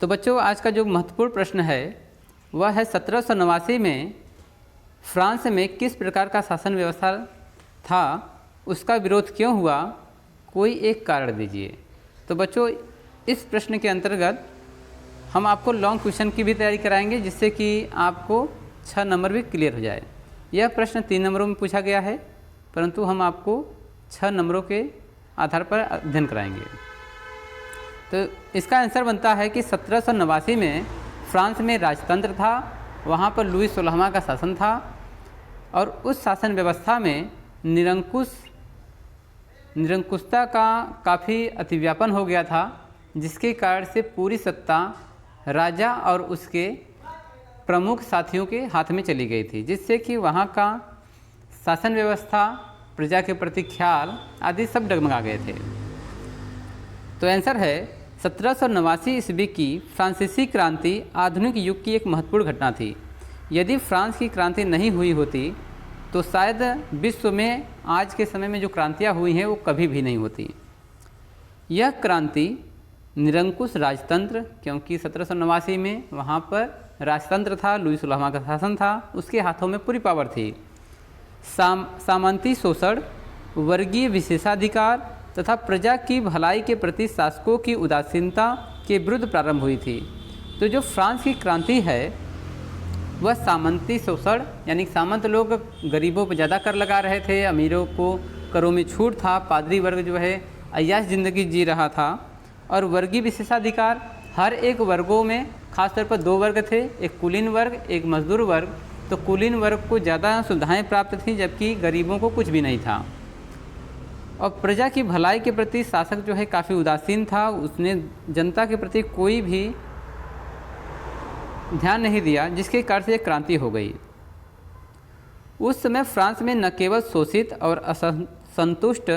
तो बच्चों, आज का जो महत्वपूर्ण प्रश्न है वह है 1789 में फ्रांस में किस प्रकार का शासन व्यवस्था था, उसका विरोध क्यों हुआ, कोई एक कारण दीजिए। तो बच्चों, इस प्रश्न के अंतर्गत हम आपको लॉन्ग क्वेश्चन की भी तैयारी कराएंगे, जिससे कि आपको 6 नंबर भी क्लियर हो जाए। यह प्रश्न 3 नंबरों में पूछा गया है, परंतु हम आपको 6 नंबरों के आधार पर अध्ययन कराएंगे। तो इसका आंसर बनता है कि 1789 में फ्रांस में राजतंत्र था, वहाँ पर लुई 16वां का शासन था और उस शासन व्यवस्था में निरंकुशता का काफ़ी अतिव्यापन हो गया था, जिसके कारण से पूरी सत्ता राजा और उसके प्रमुख साथियों के हाथ में चली गई थी, जिससे कि वहाँ का शासन व्यवस्था, प्रजा के प्रति ख्याल आदि सब डगमगा गए थे। तो आंसर है 1789 ईस्वी की फ्रांसीसी क्रांति आधुनिक युग की एक महत्वपूर्ण घटना थी। यदि फ्रांस की क्रांति नहीं हुई होती तो शायद विश्व में आज के समय में जो क्रांतियाँ हुई हैं वो कभी भी नहीं होती। यह क्रांति निरंकुश राजतंत्र, क्योंकि 1789 में वहाँ पर राजतंत्र था, लुई 16वां का शासन था, उसके हाथों में पूरी पावर थी। सामंती शोषण, वर्गीय विशेषाधिकार तथा प्रजा की भलाई के प्रति शासकों की उदासीनता के विरुद्ध प्रारंभ हुई थी। तो जो फ्रांस की क्रांति है वह सामंती शोषण, यानी सामंत लोग गरीबों पर ज़्यादा कर लगा रहे थे, अमीरों को करों में छूट था, पादरी वर्ग जो है अय्याश ज़िंदगी जी रहा था। और वर्गीय विशेषाधिकार, हर एक वर्गों में खासतौर पर 2 वर्ग थे, एक कुलीन वर्ग, एक मजदूर वर्ग। तो कुलीन वर्ग को ज़्यादा सुविधाएं प्राप्त थीं, जबकि गरीबों को कुछ भी नहीं था। और प्रजा की भलाई के प्रति शासक जो है काफ़ी उदासीन था, उसने जनता के प्रति कोई भी ध्यान नहीं दिया, जिसके कारण से एक क्रांति हो गई। उस समय फ्रांस में न केवल शोषित और असंतुष्ट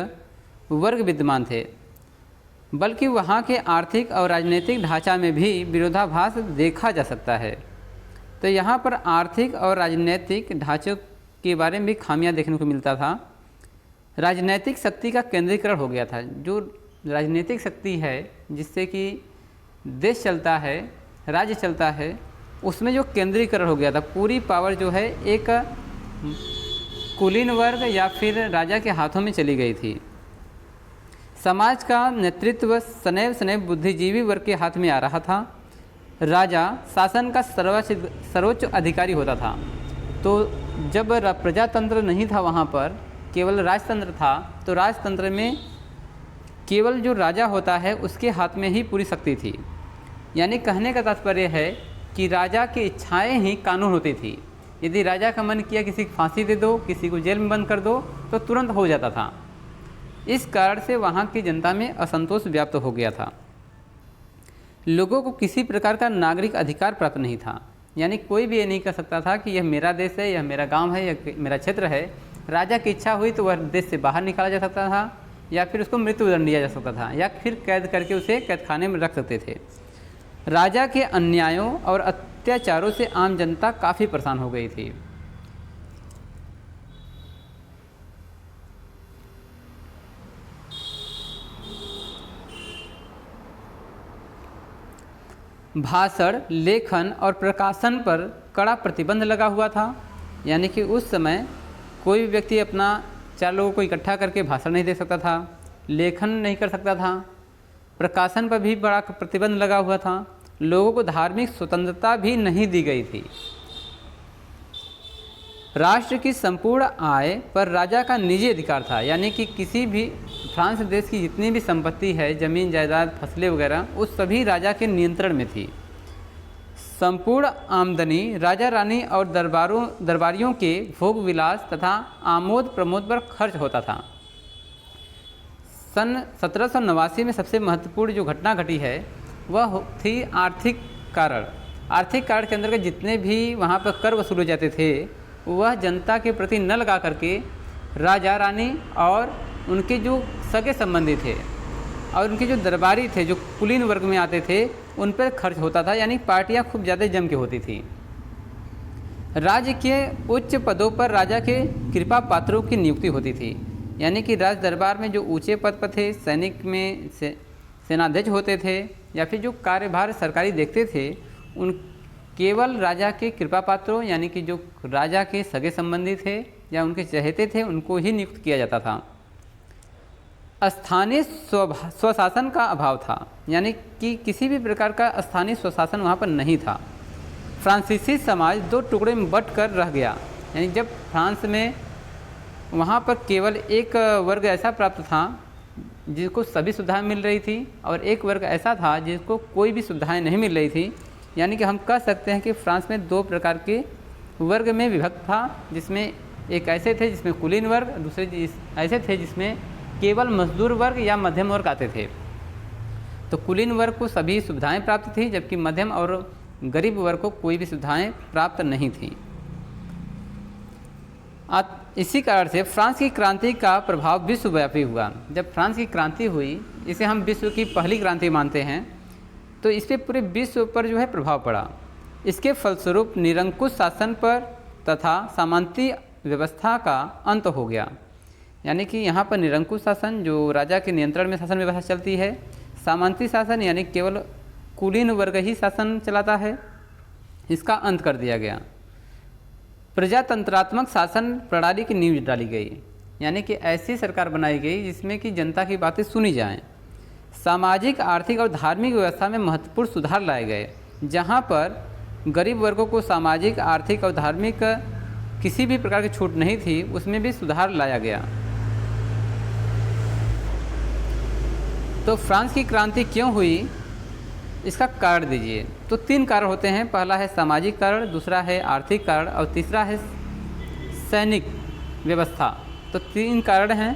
वर्ग विद्यमान थे, बल्कि वहाँ के आर्थिक और राजनीतिक ढांचा में भी विरोधाभास देखा जा सकता है। तो यहाँ पर आर्थिक और राजनीतिक ढांचों के बारे में भी खामियां देखने को मिलता था। राजनीतिक शक्ति का केंद्रीकरण हो गया था। जो राजनीतिक शक्ति है जिससे कि देश चलता है, राज्य चलता है, उसमें जो केंद्रीकरण हो गया था, पूरी पावर जो है एक कुलीन वर्ग या फिर राजा के हाथों में चली गई थी। समाज का नेतृत्व सदैव बुद्धिजीवी वर्ग के हाथ में आ रहा था। राजा शासन का सर्वोच्च अधिकारी होता था। तो जब प्रजातंत्र नहीं था, वहाँ पर केवल राजतंत्र था, तो राजतंत्र में केवल जो राजा होता है उसके हाथ में ही पूरी शक्ति थी। यानी कहने का तात्पर्य है कि राजा की इच्छाएं ही कानून होती थी। यदि राजा का मन किया किसी को फांसी दे दो, किसी को जेल में बंद कर दो, तो तुरंत हो जाता था। इस कारण से वहाँ की जनता में असंतोष व्याप्त हो गया था। लोगों को किसी प्रकार का नागरिक अधिकार प्राप्त नहीं था। यानी कोई भी ये नहीं कह सकता था कि यह मेरा देश है, यह मेरा गांव है, यह मेरा क्षेत्र है। राजा की इच्छा हुई तो वह देश से बाहर निकाला जा सकता था, या फिर उसको मृत्युदंड दिया जा सकता था, या फिर कैद करके उसे कैदखाने में रख सकते थे। राजा के अन्यायों और अत्याचारों से आम जनता काफ़ी परेशान हो गई थी। भाषण, लेखन और प्रकाशन पर कड़ा प्रतिबंध लगा हुआ था। यानी कि उस समय कोई भी व्यक्ति अपना 4 लोगों को इकट्ठा करके भाषण नहीं दे सकता था, लेखन नहीं कर सकता था, प्रकाशन पर भी बड़ा प्रतिबंध लगा हुआ था। लोगों को धार्मिक स्वतंत्रता भी नहीं दी गई थी। राष्ट्र की संपूर्ण आय पर राजा का निजी अधिकार था। यानी कि किसी भी फ्रांस देश की जितनी भी संपत्ति है, ज़मीन जायदाद, फसलें वगैरह, उस सभी राजा के नियंत्रण में थी। संपूर्ण आमदनी राजा रानी और दरबारियों के भोग विलास तथा आमोद प्रमोद पर खर्च होता था। सन 1789 में सबसे महत्वपूर्ण जो घटना घटी है वह थी आर्थिक कारण। आर्थिक कारण के अंतर्गत जितने भी वहाँ पर कर वसूले जाते थे वह जनता के प्रति न लगा करके राजा रानी और उनके जो सगे संबंधी थे और उनके जो दरबारी थे, जो कुलीन वर्ग में आते थे, उन पर खर्च होता था। यानी पार्टियां खूब ज़्यादा जम के होती थी। राज्य के उच्च पदों पर राजा के कृपा पात्रों की नियुक्ति होती थी। यानी कि राज दरबार में जो ऊंचे पद पर थे, सेनाध्यक्ष होते थे या फिर जो कार्यभार सरकारी देखते थे, उन केवल राजा के कृपा पात्रों यानी कि जो राजा के सगे संबंधी थे या उनके चहेते थे उनको ही नियुक्त किया जाता था। स्थानीय स्वशासन का अभाव था, यानी कि किसी भी प्रकार का स्थानीय स्वशासन वहाँ पर नहीं था। फ्रांसीसी समाज दो टुकड़े में बट कर रह गया, यानी जब फ्रांस में वहाँ पर केवल एक वर्ग ऐसा प्राप्त था जिसको सभी सुविधाएं मिल रही थी और एक वर्ग ऐसा था जिसको कोई भी सुविधाएं नहीं मिल रही थी। यानी कि हम कह सकते हैं कि फ्रांस में दो प्रकार के वर्ग में विभक्त था, जिसमें एक ऐसे थे जिसमें कुलीन वर्ग, दूसरे ऐसे थे जिसमें केवल मजदूर वर्ग या मध्यम वर्ग आते थे। तो कुलीन वर्ग को सभी सुविधाएं प्राप्त थी, जबकि मध्यम और गरीब वर्ग को कोई भी सुविधाएं प्राप्त नहीं थी। इसी कारण से फ्रांस की क्रांति का प्रभाव विश्वव्यापी हुआ। जब फ्रांस की क्रांति हुई, इसे हम विश्व की पहली क्रांति मानते हैं, तो इस पर पूरे विश्व पर जो है प्रभाव पड़ा। इसके फलस्वरूप निरंकुश शासन पर तथा सामंती व्यवस्था का अंत हो गया। यानी कि यहाँ पर निरंकुश शासन जो राजा के नियंत्रण में शासन व्यवस्था चलती है, सामंती शासन यानी केवल कुलीन वर्ग ही शासन चलाता है, इसका अंत कर दिया गया। प्रजातंत्रात्मक शासन प्रणाली की नींव डाली गई, यानी कि ऐसी सरकार बनाई गई जिसमें कि जनता की बातें सुनी जाएं। सामाजिक, आर्थिक और धार्मिक व्यवस्था में महत्वपूर्ण सुधार लाए गए। जहां पर गरीब वर्गों को सामाजिक, आर्थिक और धार्मिक किसी भी प्रकार की छूट नहीं थी, उसमें भी सुधार लाया गया। तो फ्रांस की क्रांति क्यों हुई, इसका कारण दीजिए। तो तीन कारण होते हैं। पहला है सामाजिक कारण, दूसरा है आर्थिक कारण और तीसरा है सैनिक व्यवस्था। तो तीन कारण हैं,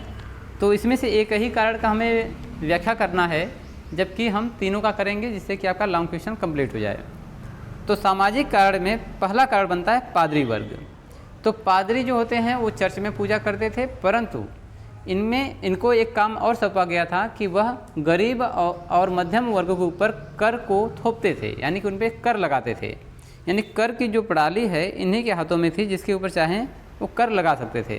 तो इसमें से एक ही कारण का हमें व्याख्या करना है, जबकि हम तीनों का करेंगे जिससे कि आपका लॉन्ग क्वेश्चन कंप्लीट हो जाए। तो सामाजिक कारण में पहला कारण बनता है पादरी वर्ग। तो पादरी जो होते हैं वो चर्च में पूजा करते थे, परंतु इनको एक काम और सौंपा गया था कि वह गरीब और मध्यम वर्ग के ऊपर कर को थोपते थे, यानी कि उन पर कर लगाते थे। यानी कर की जो प्रणाली है इन्हीं के हाथों में थी, जिसके ऊपर चाहें वो कर लगा सकते थे।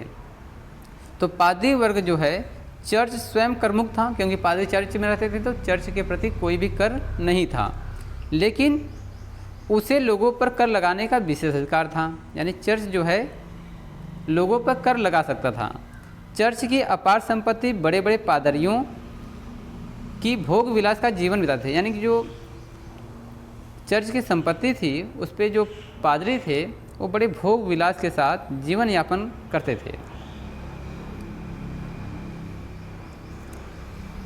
तो पादरी वर्ग जो है, चर्च स्वयं कर मुक्त था, क्योंकि पादरी चर्च में रहते थे तो चर्च के प्रति कोई भी कर नहीं था, लेकिन उसे लोगों पर कर लगाने का विशेष अधिकार था। यानी चर्च जो है लोगों पर कर लगा सकता था। चर्च की अपार संपत्ति बड़े बड़े पादरियों की भोग विलास का जीवन बिताते थे। यानी कि जो चर्च की संपत्ति थी उस पे जो पादरी थे वो बड़े भोग विलास के साथ जीवन यापन करते थे।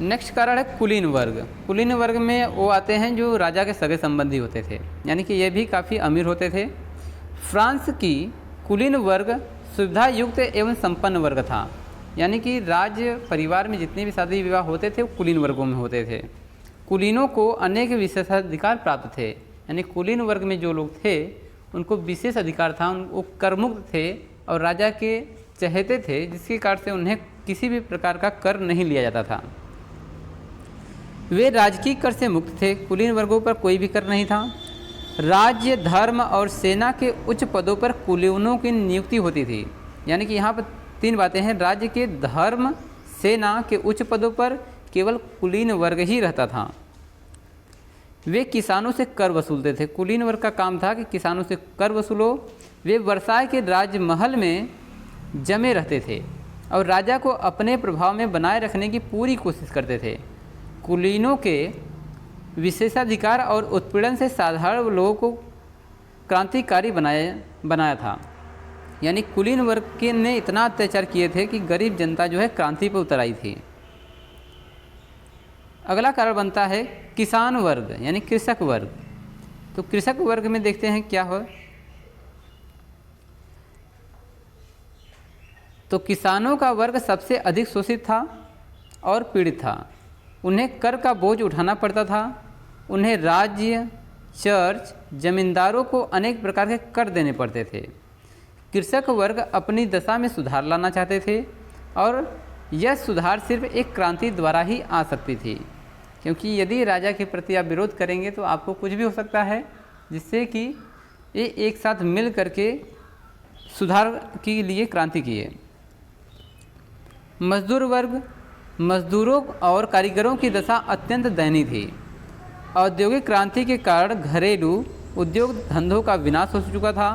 नेक्स्ट कारण है कुलीन वर्ग। कुलीन वर्ग में वो आते हैं जो राजा के सगे संबंधी होते थे, यानी कि ये भी काफ़ी अमीर होते थे। फ्रांस की कुलीन वर्ग सुविधा युक्त एवं संपन्न वर्ग था, यानी कि राज्य परिवार में जितने भी शादी विवाह होते थे वो कुलीन वर्गों में होते थे। कुलीनों को अनेक विशेषाधिकार प्राप्त थे, यानी कुलीन वर्ग में जो लोग थे उनको विशेष अधिकार था, वो करमुक्त थे और राजा के चहेते थे, जिसके कारण से उन्हें किसी भी प्रकार का कर नहीं लिया जाता था। वे राजकीय कर से मुक्त थे, कुलीन वर्गों पर कोई भी कर नहीं था। राज्य, धर्म और सेना के उच्च पदों पर कुलीनों की नियुक्ति होती थी। यानी कि यहाँ पर तीन बातें हैं। राज्य के, धर्म, सेना के उच्च पदों पर केवल कुलीन वर्ग ही रहता था। वे किसानों से कर वसूलते थे। कुलीन वर्ग का काम था कि किसानों से कर वसूलो। वे वर्साय के राजमहल में जमे रहते थे और राजा को अपने प्रभाव में बनाए रखने की पूरी कोशिश करते थे। कुलीनों के विशेषाधिकार और उत्पीड़न से साधारण लोगों को क्रांतिकारी बनाया था। यानी कुलीन वर्ग के ने इतना अत्याचार किए थे कि गरीब जनता जो है क्रांति पर उतर आई थी। अगला कारण बनता है किसान वर्ग यानी कृषक वर्ग। तो कृषक वर्ग में देखते हैं क्या हो। तो किसानों का वर्ग सबसे अधिक शोषित था और पीड़ित था। उन्हें कर का बोझ उठाना पड़ता था। उन्हें राज्य, चर्च, जमींदारों को अनेक प्रकार के कर देने पड़ते थे। कृषक वर्ग अपनी दशा में सुधार लाना चाहते थे और यह सुधार सिर्फ एक क्रांति द्वारा ही आ सकती थी, क्योंकि यदि राजा के प्रति आप विरोध करेंगे तो आपको कुछ भी हो सकता है, जिससे कि ये एक साथ मिल करके सुधार के लिए क्रांति किए। मजदूर वर्ग मजदूरों और कारीगरों की दशा अत्यंत दयनीय थी। औद्योगिक क्रांति के कारण घरेलू उद्योग धंधों का विनाश हो चुका था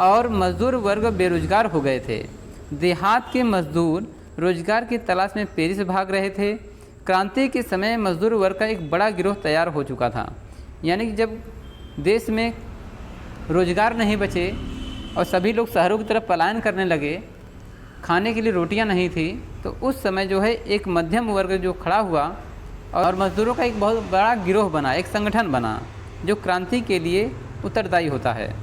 और मजदूर वर्ग बेरोजगार हो गए थे। देहात के मजदूर रोजगार की तलाश में पेरिस भाग रहे थे। क्रांति के समय मजदूर वर्ग का एक बड़ा गिरोह तैयार हो चुका था। यानी कि जब देश में रोजगार नहीं बचे और सभी लोग शहरों की तरफ पलायन करने लगे, खाने के लिए रोटियां नहीं थी, तो उस समय जो है एक मध्यम वर्ग जो खड़ा हुआ और मजदूरों का एक बहुत बड़ा गिरोह बना, एक संगठन बना जो क्रांति के लिए उत्तरदायी होता है।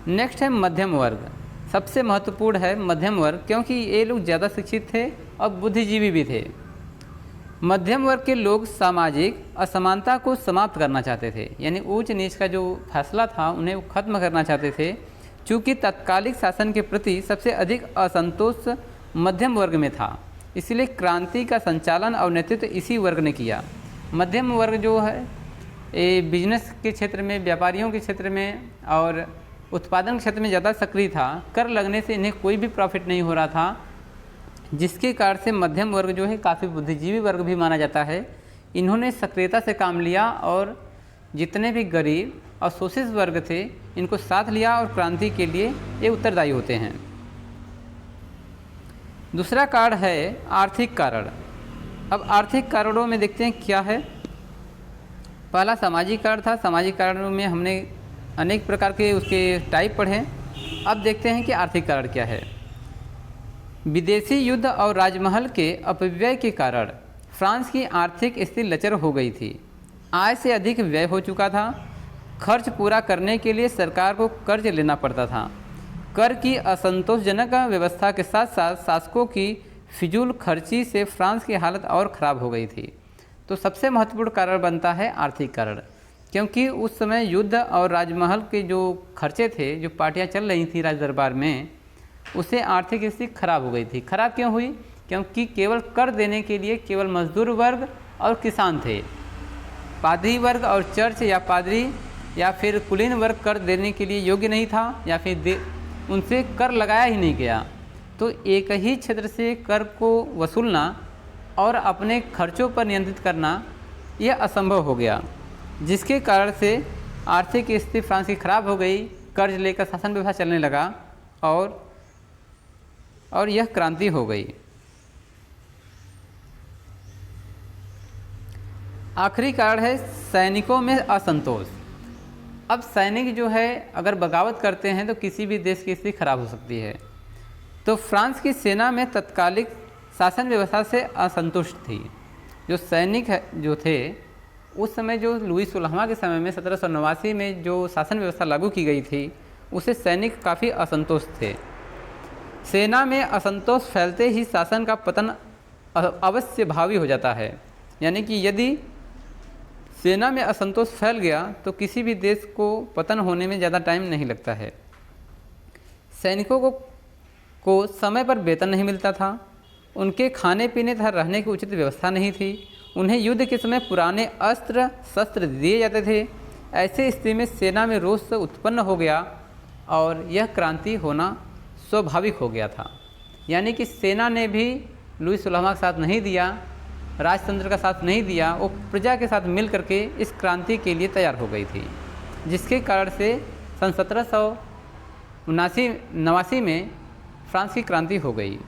नेक्स्ट है मध्यम वर्ग। सबसे महत्वपूर्ण है मध्यम वर्ग, क्योंकि ये लोग ज़्यादा शिक्षित थे और बुद्धिजीवी भी थे। मध्यम वर्ग के लोग सामाजिक असमानता को समाप्त करना चाहते थे, यानी ऊंच नीच का जो फैसला था उन्हें वो खत्म करना चाहते थे। चूँकि तत्कालिक शासन के प्रति सबसे अधिक असंतोष मध्यम वर्ग में था, इसलिए क्रांति का संचालन और नेतृत्व इसी वर्ग ने किया। मध्यम वर्ग जो है ये बिजनेस के क्षेत्र में, व्यापारियों के क्षेत्र में और उत्पादन के क्षेत्र में ज़्यादा सक्रिय था। कर लगने से इन्हें कोई भी प्रॉफिट नहीं हो रहा था, जिसके कारण से मध्यम वर्ग जो है काफ़ी बुद्धिजीवी वर्ग भी माना जाता है। इन्होंने सक्रियता से काम लिया और जितने भी गरीब और शोषित वर्ग थे इनको साथ लिया और क्रांति के लिए ये उत्तरदायी होते हैं। दूसरा कारण है आर्थिक कारण। अब आर्थिक कारणों में देखते हैं क्या है। पहला सामाजिक कारण था। सामाजिक कारणों में हमने अनेक प्रकार के उसके टाइप पढ़े। अब देखते हैं कि आर्थिक कारण क्या है। विदेशी युद्ध और राजमहल के अपव्यय के कारण फ्रांस की आर्थिक स्थिति लचर हो गई थी। आय से अधिक व्यय हो चुका था। खर्च पूरा करने के लिए सरकार को कर्ज लेना पड़ता था। कर की असंतोषजनक व्यवस्था के साथ साथ शासकों की फिजूल खर्ची से फ्रांस की हालत और ख़राब हो गई थी। तो सबसे महत्वपूर्ण कारण बनता है आर्थिक कारण, क्योंकि उस समय युद्ध और राजमहल के जो खर्चे थे, जो पार्टियां चल रही थी राज दरबार में, उससे आर्थिक स्थिति खराब हो गई थी। खराब क्यों हुई? क्योंकि केवल कर देने के लिए केवल मजदूर वर्ग और किसान थे। पादरी वर्ग और चर्च या पादरी या फिर कुलीन वर्ग कर देने के लिए योग्य नहीं था, या फिर उनसे कर लगाया ही नहीं गया। तो एक ही क्षेत्र से कर को वसूलना और अपने खर्चों पर नियंत्रित करना यह असंभव हो गया, जिसके कारण से आर्थिक स्थिति फ्रांस की खराब हो गई। कर्ज लेकर शासन व्यवस्था चलने लगा और यह क्रांति हो गई। आखिरी कारण है सैनिकों में असंतोष। अब सैनिक जो है अगर बगावत करते हैं तो किसी भी देश की स्थिति खराब हो सकती है। तो फ्रांस की सेना में तत्कालिक शासन व्यवस्था से असंतुष्ट थी। जो सैनिक जो थे उस समय, जो लुई 16वां के समय में 1789 में जो शासन व्यवस्था लागू की गई थी, उससे सैनिक काफ़ी असंतुष्ट थे। सेना में असंतोष फैलते ही शासन का पतन अवश्य भावी हो जाता है। यानी कि यदि सेना में असंतोष फैल गया तो किसी भी देश को पतन होने में ज़्यादा टाइम नहीं लगता है। सैनिकों को समय पर वेतन नहीं मिलता था। उनके खाने पीने तथा रहने की उचित व्यवस्था नहीं थी। उन्हें युद्ध के समय पुराने अस्त्र शस्त्र दिए जाते थे। ऐसे स्थिति में सेना में रोष उत्पन्न हो गया और यह क्रांति होना स्वाभाविक हो गया था। यानी कि सेना ने भी लुई 16वां का साथ नहीं दिया, राजतंत्र का साथ नहीं दिया, वो प्रजा के साथ मिल करके इस क्रांति के लिए तैयार हो गई थी, जिसके कारण से सन 1789 में फ्रांस की क्रांति हो गई।